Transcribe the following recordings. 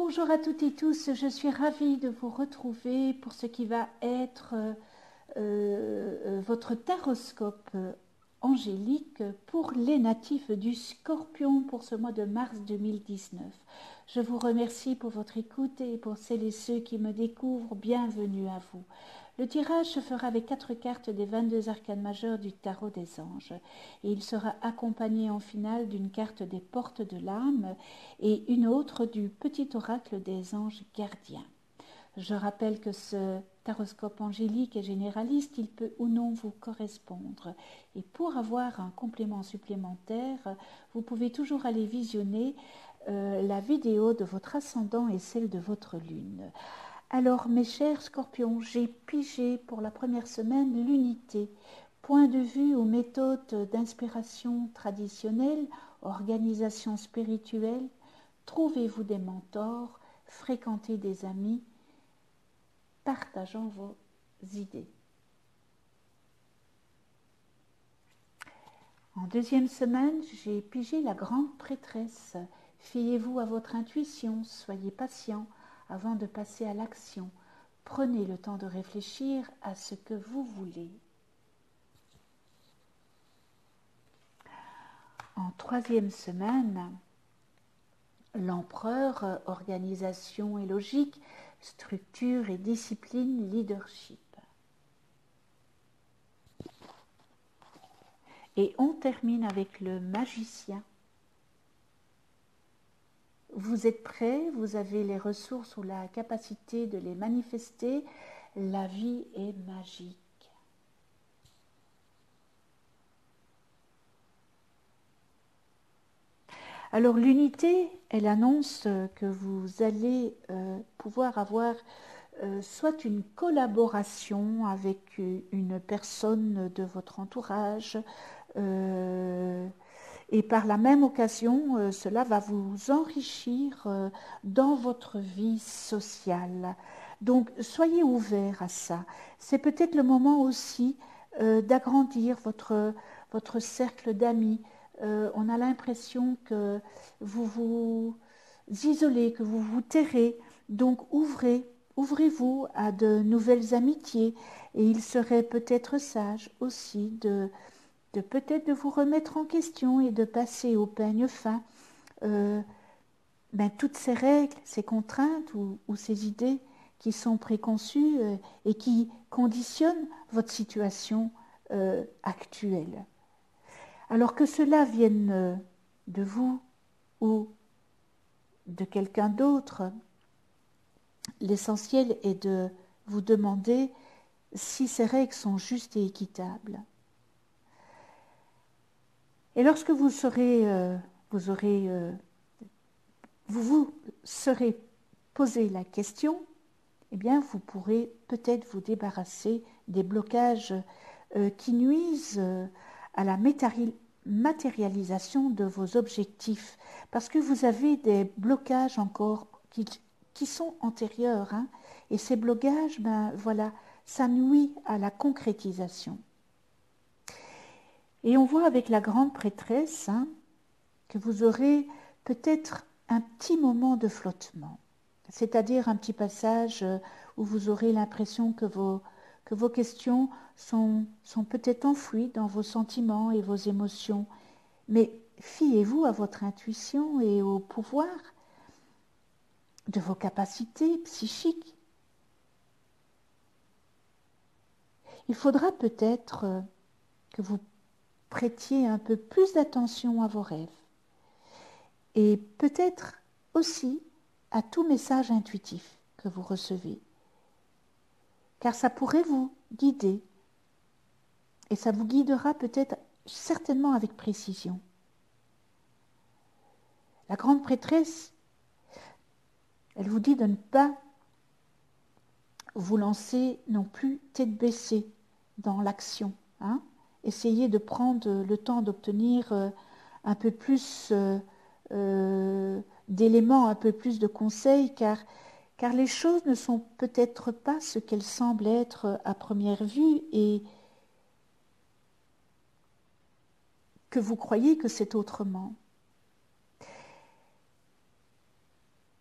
Bonjour à toutes et tous, je suis ravie de vous retrouver pour ce qui va être votre taroscope angélique pour les natifs du Scorpion pour ce mois de mars 2019. Je vous remercie pour votre écoute et pour celles et ceux qui me découvrent, bienvenue à vous. Le tirage se fera avec 4 cartes des 22 arcanes majeures du tarot des anges et il sera accompagné en finale d'une carte des portes de l'âme et une autre du petit oracle des anges gardiens. Je rappelle que ce taroscope angélique est généraliste, il peut ou non vous correspondre. Et pour avoir un complément supplémentaire, vous pouvez toujours aller visionner la vidéo de votre ascendant et celle de votre lune. Alors mes chers scorpions, j'ai pigé pour la première semaine l'unité. Point de vue ou méthode d'inspiration traditionnelle, organisation spirituelle, trouvez-vous des mentors, fréquentez des amis, partageant vos idées. En deuxième semaine, j'ai pigé la grande prêtresse. Fiez-vous à votre intuition, soyez patient avant de passer à l'action. Prenez le temps de réfléchir à ce que vous voulez. En troisième semaine, l'empereur, organisation et logique, structure et discipline, leadership. Et on termine avec le magicien. Vous êtes prêts, vous avez les ressources ou la capacité de les manifester. La vie est magique. Alors l'unité, elle annonce que vous allez pouvoir avoir soit une collaboration avec une personne de votre entourage, et par la même occasion, cela va vous enrichir dans votre vie sociale. Donc, soyez ouverts à ça. C'est peut-être le moment aussi d'agrandir votre cercle d'amis. On a l'impression que vous vous isolez, que vous vous tairez. Donc, ouvrez-vous à de nouvelles amitiés. Et il serait peut-être sage aussi peut-être de vous remettre en question et de passer au peigne fin toutes ces règles, ces contraintes ou ces idées qui sont préconçues et qui conditionnent votre situation actuelle. Alors que cela vienne de vous ou de quelqu'un d'autre, l'essentiel est de vous demander si ces règles sont justes et équitables. Et lorsque vous vous serez posé la question, eh bien, vous pourrez peut-être vous débarrasser des blocages qui nuisent à la matérialisation de vos objectifs, parce que vous avez des blocages encore qui sont antérieurs, hein, et ces blocages, voilà, ça nuit à la concrétisation. Et on voit avec la grande prêtresse que vous aurez peut-être un petit moment de flottement, c'est-à-dire un petit passage où vous aurez l'impression que vos questions sont peut-être enfouies dans vos sentiments et vos émotions. Mais fiez-vous à votre intuition et au pouvoir de vos capacités psychiques. Il faudra peut-être que vous prêtiez un peu plus d'attention à vos rêves et peut-être aussi à tout message intuitif que vous recevez, car ça pourrait vous guider et ça vous guidera peut-être certainement avec précision. La grande prêtresse, elle vous dit de ne pas vous lancer non plus tête baissée dans l'action. Essayez de prendre le temps d'obtenir un peu plus d'éléments, un peu plus de conseils, car les choses ne sont peut-être pas ce qu'elles semblent être à première vue et que vous croyez que c'est autrement.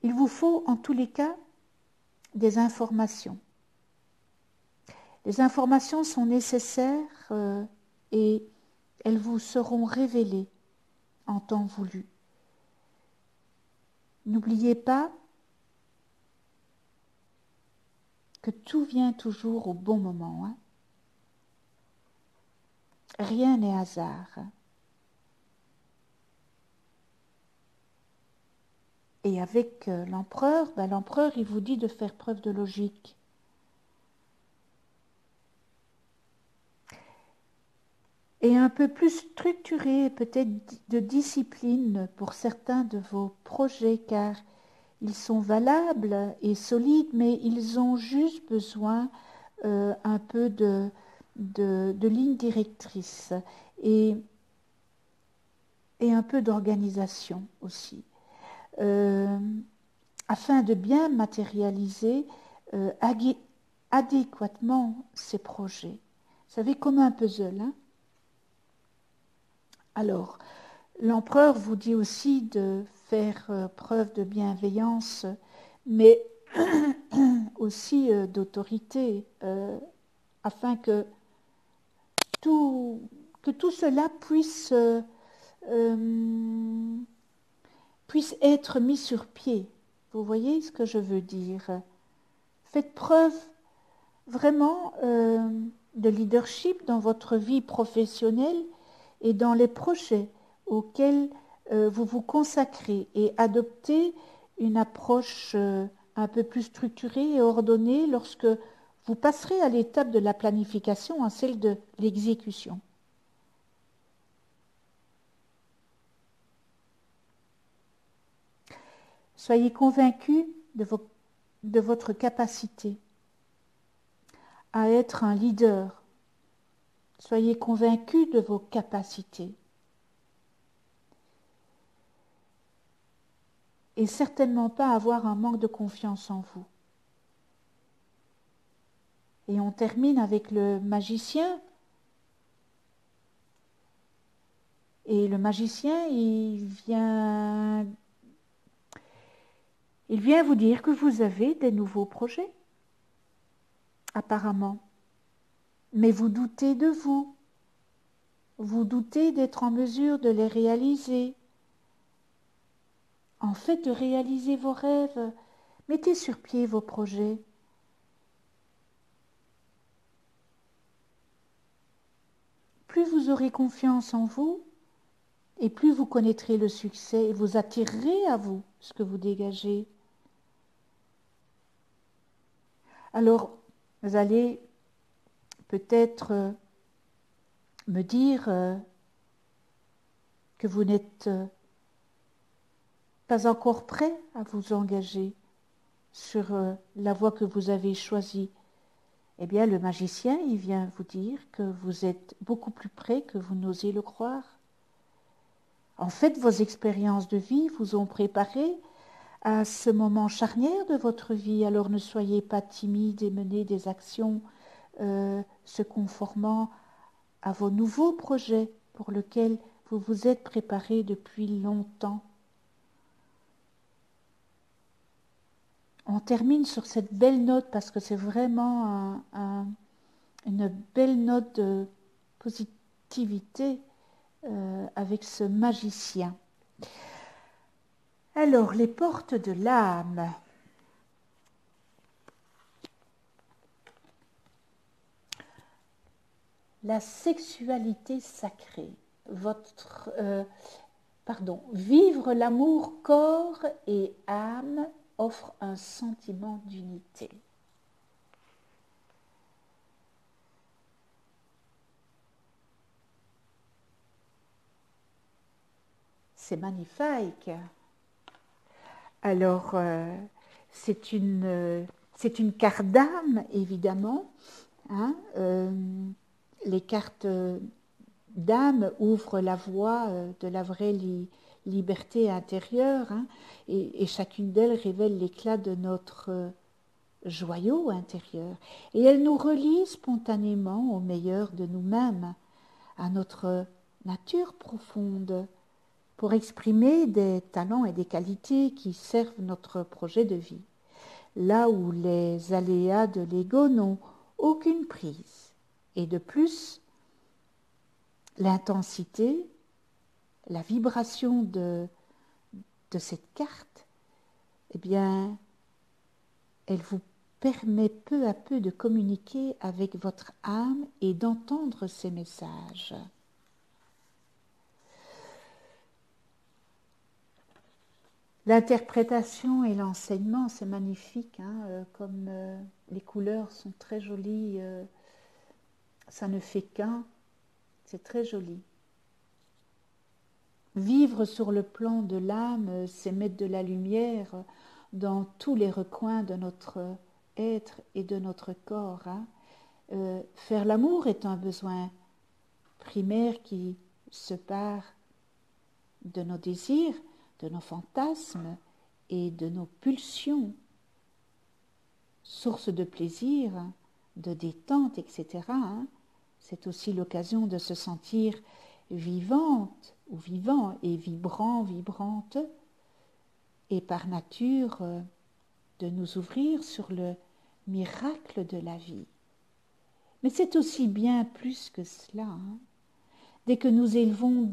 Il vous faut en tous les cas des informations. Les informations sont nécessaires et elles vous seront révélées en temps voulu. N'oubliez pas que tout vient toujours au bon moment. Hein. Rien n'est hasard. Et avec l'empereur, l'empereur, il vous dit de faire preuve de logique. Et un peu plus structuré, peut-être de discipline pour certains de vos projets, car ils sont valables et solides, mais ils ont juste besoin un peu de ligne directrice et un peu d'organisation aussi, afin de bien matérialiser adéquatement ces projets. Vous savez, comme un puzzle. Hein. Alors, l'empereur vous dit aussi de faire preuve de bienveillance, mais aussi d'autorité, afin que tout cela puisse être mis sur pied. Vous voyez ce que je veux dire? Faites preuve vraiment de leadership dans votre vie professionnelle et dans les projets auxquels vous vous consacrez et adoptez une approche un peu plus structurée et ordonnée lorsque vous passerez à l'étape de la planification, à celle de l'exécution. Soyez convaincus de votre capacité à être un leader. Soyez convaincus de vos capacités. Et certainement pas avoir un manque de confiance en vous. Et on termine avec le magicien. Et le magicien, il vient vous dire que vous avez des nouveaux projets, apparemment. Mais vous doutez de vous. Vous doutez d'être en mesure de les réaliser. En fait, de réaliser vos rêves. Mettez sur pied vos projets. Plus vous aurez confiance en vous, et plus vous connaîtrez le succès, et vous attirerez à vous ce que vous dégagez. Alors, vous allez peut-être me dire que vous n'êtes pas encore prêt à vous engager sur la voie que vous avez choisie. Eh bien, le magicien, il vient vous dire que vous êtes beaucoup plus près que vous n'osez le croire. En fait, vos expériences de vie vous ont préparé à ce moment charnière de votre vie. Alors ne soyez pas timide et menez des actions se conformant à vos nouveaux projets pour lesquels vous vous êtes préparé depuis longtemps. On termine sur cette belle note parce que c'est vraiment une belle note de positivité avec ce magicien. Alors, les portes de l'âme. La sexualité sacrée. Vivre l'amour corps et âme offre un sentiment d'unité. C'est magnifique. Alors, c'est une carte d'âme, évidemment. Hein, les cartes d'âme ouvrent la voie de la vraie liberté intérieure, hein, et chacune d'elles révèle l'éclat de notre joyau intérieur. Et elles nous relient spontanément au meilleur de nous-mêmes, à notre nature profonde. pour exprimer des talents et des qualités qui servent notre projet de vie, là où les aléas de l'ego n'ont aucune prise. Et de plus, l'intensité, la vibration de cette carte, eh bien, elle vous permet peu à peu de communiquer avec votre âme et d'entendre ses messages. L'interprétation et l'enseignement, c'est magnifique, hein, comme les couleurs sont très jolies, ça ne fait qu'un, c'est très joli. Vivre sur le plan de l'âme, c'est mettre de la lumière dans tous les recoins de notre être et de notre corps. Hein. Faire l'amour est un besoin primaire qui se part de nos désirs, de nos fantasmes et de nos pulsions, source de plaisir, de détente, etc. Hein. C'est aussi l'occasion de se sentir vivante ou vivant et vibrant, vibrante, et par nature de nous ouvrir sur le miracle de la vie. Mais c'est aussi bien plus que cela. Hein. Dès que nous élevons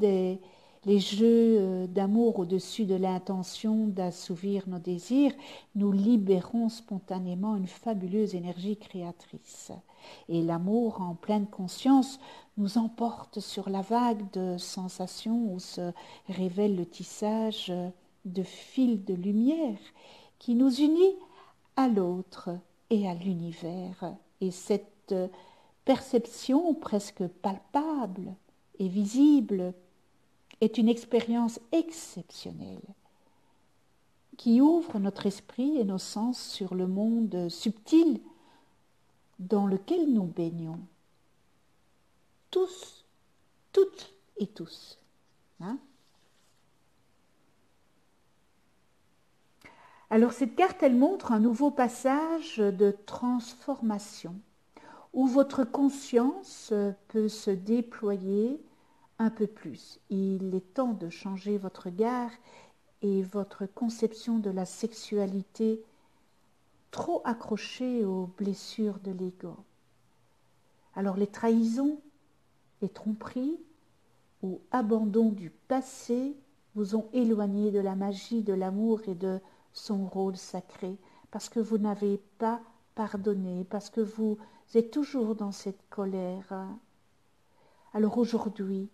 les jeux d'amour au-dessus de l'intention d'assouvir nos désirs, nous libérons spontanément une fabuleuse énergie créatrice. Et l'amour, en pleine conscience, nous emporte sur la vague de sensations où se révèle le tissage de fils de lumière qui nous unit à l'autre et à l'univers. Et cette perception presque palpable et visible est une expérience exceptionnelle qui ouvre notre esprit et nos sens sur le monde subtil dans lequel nous baignons. Tous, toutes et tous. Hein? Alors cette carte, elle montre un nouveau passage de transformation où votre conscience peut se déployer un peu plus. Il est temps de changer votre regard et votre conception de la sexualité trop accrochée aux blessures de l'ego. Alors les trahisons, les tromperies ou abandon du passé vous ont éloigné de la magie de l'amour et de son rôle sacré, parce que vous n'avez pas pardonné, parce que vous êtes toujours dans cette colère. Alors aujourd'hui,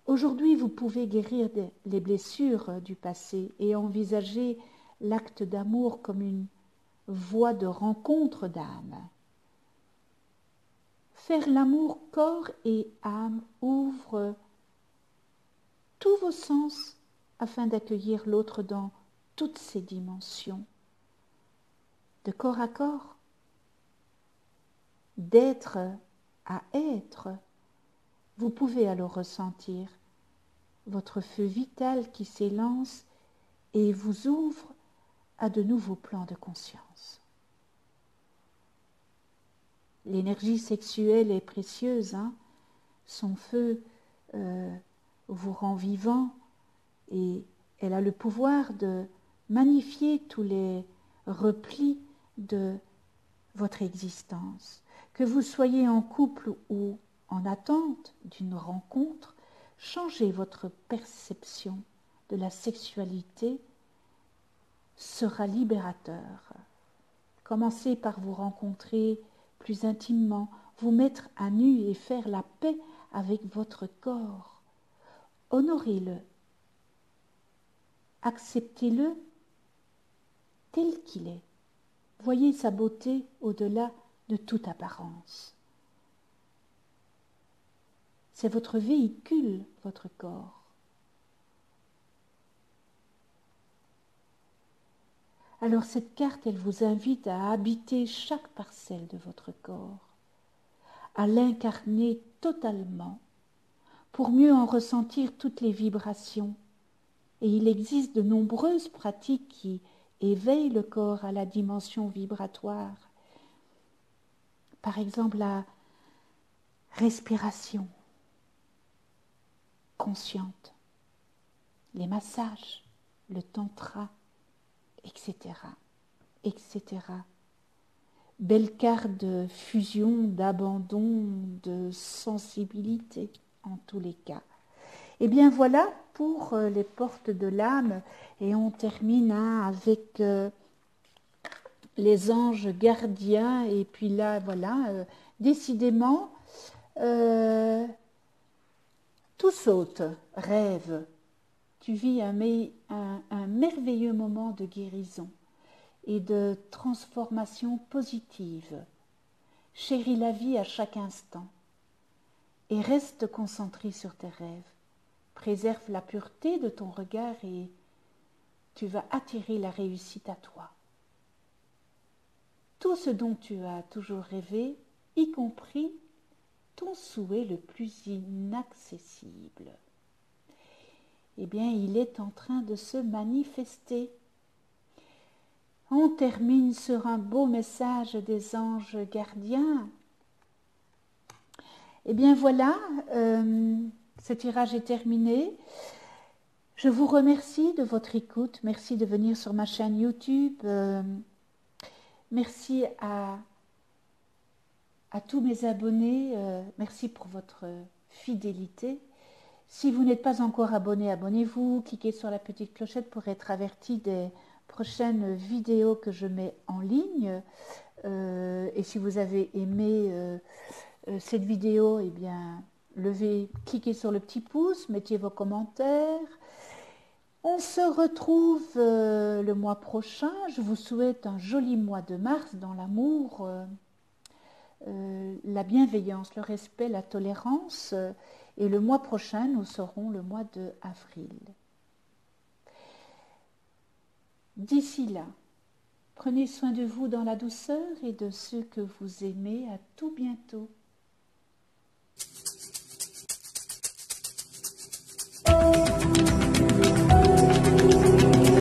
vous pouvez guérir les blessures du passé et envisager l'acte d'amour comme une voie de rencontre d'âme. Faire l'amour corps et âme ouvre tous vos sens afin d'accueillir l'autre dans toutes ses dimensions. De corps à corps, d'être à être, vous pouvez alors ressentir votre feu vital qui s'élance et vous ouvre à de nouveaux plans de conscience. L'énergie sexuelle est précieuse, hein? Son feu vous rend vivant et elle a le pouvoir de magnifier tous les replis de votre existence. Que vous soyez en couple ou en attente d'une rencontre, changez votre perception de la sexualité sera libérateur. Commencez par vous rencontrer plus intimement, vous mettre à nu et faire la paix avec votre corps. Honorez-le, acceptez-le tel qu'il est. Voyez sa beauté au-delà de toute apparence. C'est votre véhicule, votre corps. Alors cette carte, elle vous invite à habiter chaque parcelle de votre corps, à l'incarner totalement, pour mieux en ressentir toutes les vibrations. Et il existe de nombreuses pratiques qui éveillent le corps à la dimension vibratoire. Par exemple, la respiration consciente, les massages, le tantra, etc., etc. Belle carte de fusion, d'abandon, de sensibilité, en tous les cas. Et bien voilà pour les portes de l'âme, et on termine avec les anges gardiens, et puis là, voilà, décidément, tout saute, rêve. Tu vis un merveilleux moment de guérison et de transformation positive. Chéris la vie à chaque instant et reste concentré sur tes rêves. Préserve la pureté de ton regard et tu vas attirer la réussite à toi. Tout ce dont tu as toujours rêvé, y compris ton souhait le plus inaccessible, eh bien, il est en train de se manifester. On termine sur un beau message des anges gardiens. Eh bien voilà, ce tirage est terminé. Je vous remercie de votre écoute. Merci de venir sur ma chaîne YouTube. Merci à tous mes abonnés. Merci pour votre fidélité. Si vous n'êtes pas encore abonné, abonnez-vous. Cliquez sur la petite clochette pour être averti des prochaines vidéos que je mets en ligne. Et si vous avez aimé cette vidéo, eh bien, cliquez sur le petit pouce, mettez vos commentaires. On se retrouve le mois prochain. Je vous souhaite un joli mois de mars dans l'amour, la bienveillance, le respect, la tolérance. Et le mois prochain, nous serons le mois de avril. D'ici là, prenez soin de vous dans la douceur et de ceux que vous aimez. À tout bientôt.